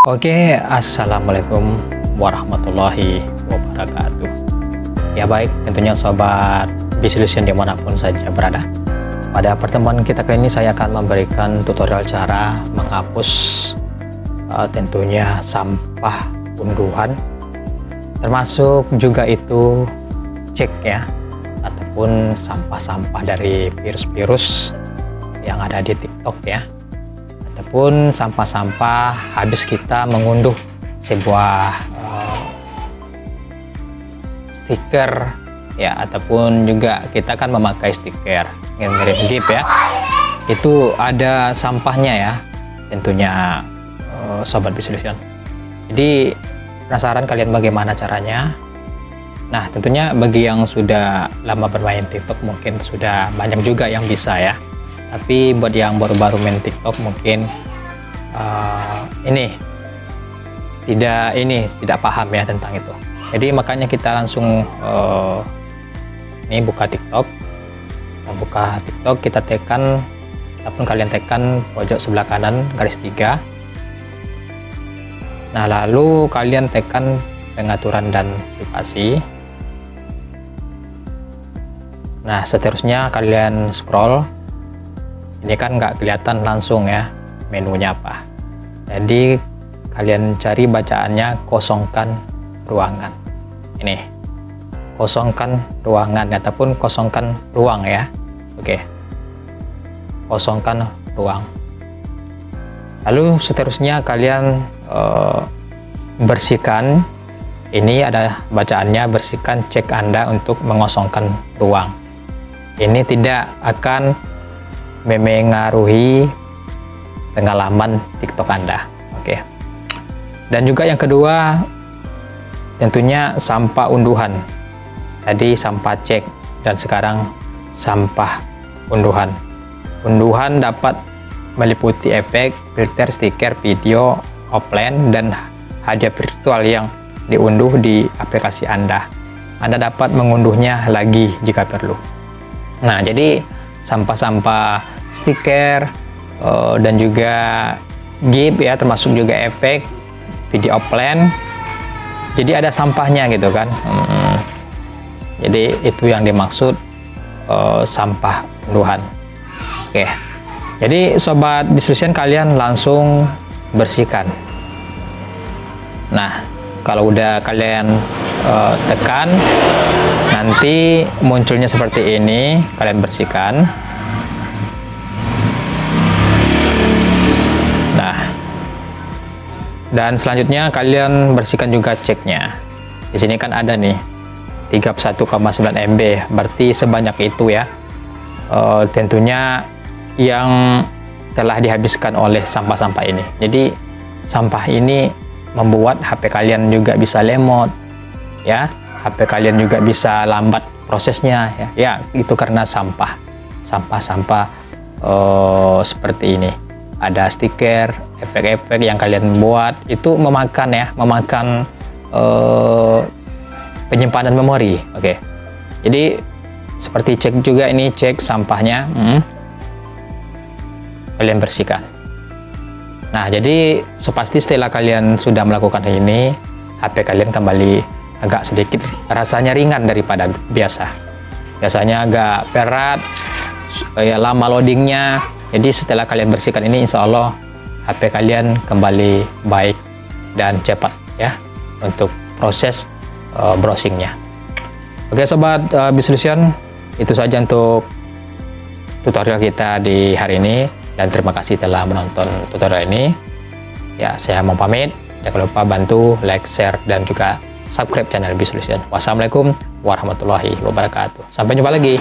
Oke, assalamualaikum warahmatullahi wabarakatuh. Ya baik, tentunya sobat Bisolution dimanapun saja berada. Pada pertemuan kita kali ini saya akan memberikan tutorial cara menghapus tentunya sampah unduhan, termasuk juga itu cek ya, ataupun sampah-sampah dari virus-virus yang ada di TikTok ya, ataupun sampah-sampah habis kita mengunduh sebuah stiker ya, ataupun juga kita kan memakai stiker mirip GIF ya, itu ada sampahnya ya tentunya sobat Bisolution. Jadi penasaran kalian bagaimana caranya? Nah tentunya bagi yang sudah lama bermain TikTok mungkin sudah banyak juga yang bisa ya, tapi buat yang baru-baru main TikTok mungkin ini tidak paham ya tentang itu. Jadi makanya kita langsung ini buka TikTok. Nah, buka TikTok, kita tekan ataupun kalian tekan pojok sebelah kanan garis 3. Nah lalu kalian tekan pengaturan dan privasi. Nah seterusnya kalian scroll. Ini kan nggak kelihatan langsung ya menunya apa, jadi kalian cari bacaannya kosongkan ruangan. Ini kosongkan ruangan ataupun kosongkan ruang ya. Oke, kosongkan ruang. Lalu seterusnya kalian bersihkan. Ini ada bacaannya, bersihkan cek Anda untuk mengosongkan ruang. Ini tidak akan memengaruhi pengalaman TikTok Anda. Oke. Dan juga yang kedua tentunya sampah unduhan. Tadi sampah cek dan sekarang sampah unduhan. Unduhan dapat meliputi efek, filter, stiker, video, offline, dan hadiah virtual yang diunduh di aplikasi Anda. Anda dapat mengunduhnya lagi jika perlu. Nah, jadi sampah-sampah stiker dan juga GIF ya, termasuk juga efek, video offline. Jadi ada sampahnya gitu kan. Jadi itu yang dimaksud sampah unduhan. Oke. Jadi sobat Bisolution kalian langsung bersihkan. Nah, kalau udah kalian tekan, nanti munculnya seperti ini, kalian bersihkan. Nah, dan selanjutnya kalian bersihkan juga ceknya. Di sini kan ada nih 31,9 MB, berarti sebanyak itu ya. Tentunya yang telah dihabiskan oleh sampah-sampah ini. Jadi sampah ini membuat HP kalian juga bisa lemot ya, HP kalian juga bisa lambat prosesnya ya. Ya itu karena sampah seperti ini. Ada stiker, efek-efek yang kalian buat itu memakan penyimpanan memori. Oke. Jadi seperti cek juga ini, cek sampahnya. Kalian bersihkan. Nah, jadi pasti setelah kalian sudah melakukan ini, HP kalian kembali agak sedikit rasanya ringan daripada biasa. Biasanya agak berat, ya lama loadingnya. Jadi setelah kalian bersihkan ini, insya Allah HP kalian kembali baik dan cepat ya untuk proses browsingnya. Oke sobat Bisolution, itu saja untuk tutorial kita di hari ini. Dan terima kasih telah menonton tutorial ini. Ya, saya mau pamit. Jangan lupa bantu like, share, dan juga subscribe channel Bisolution. Wassalamualaikum warahmatullahi wabarakatuh. Sampai jumpa lagi.